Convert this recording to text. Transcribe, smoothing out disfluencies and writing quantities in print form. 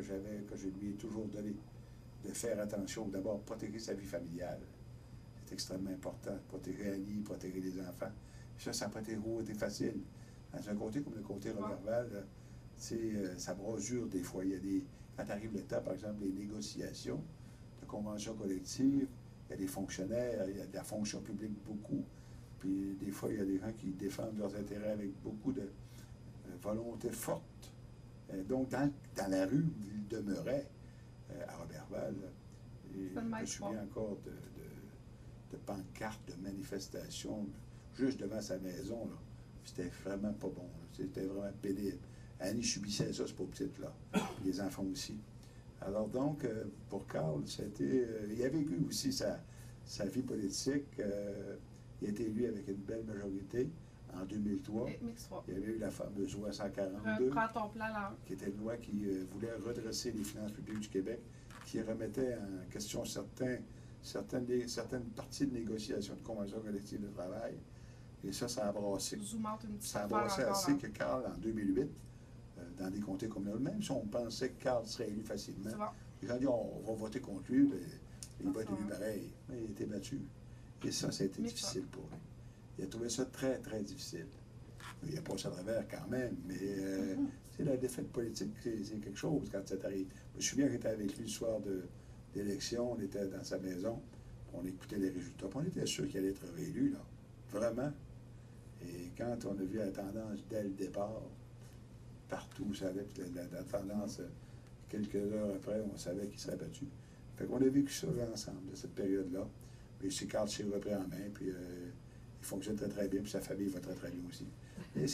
que je lui ai toujours donné, de faire attention, d'abord protéger sa vie familiale. C'est extrêmement important, protéger Annie, protéger les enfants. Ça n'a pas toujours été facile. Dans un comté comme le comté Roberval, ça brasure des fois. Il y a quand arrive le temps, par exemple, des négociations de conventions collectives, il y a des fonctionnaires, il y a de la fonction publique beaucoup. Puis des fois, il y a des gens qui défendent leurs intérêts avec beaucoup de volonté forte. Donc, dans la rue où il demeurait, à Roberval, je me souviens encore de pancartes, de manifestations, juste devant sa maison. C'était vraiment pas bon. C'était vraiment pénible. Annie subissait ça, c'est pas petite, là. Les enfants aussi. Alors donc, pour Carl, il a vécu aussi sa vie politique. Il a été élu avec une belle majorité en 2003. Il y avait eu la fameuse loi 142, qui était une loi qui voulait redresser les finances publiques du Québec, qui remettait en question certaines parties de négociation de conventions collectives de travail. Et ça a brassé. Ça a brassé assez que Carl, en 2008, dans des comtés comme le même, si on pensait que Carl serait élu facilement, les gens disent on va voter contre lui, mais il va être élu pareil. Mais il a été battu. Et ça a été difficile pour lui. Il a trouvé ça très, très difficile. Il a passé à travers quand même, mais la défaite politique, c'est quelque chose quand ça t'arrive. Je me souviens que j'étais avec lui le soir d'élection, on était dans sa maison, on écoutait les résultats, on était sûr qu'il allait être réélu, là. Vraiment. Et quand on a vu la tendance dès le départ, partout, on savait la tendance, quelques heures après, on savait qu'il serait battu. Fait qu'on a vécu ça ensemble, de cette période-là. Puis c'est Carl s'est repris en main, puis il fonctionne très, très bien, puis sa famille va très, très bien aussi. Et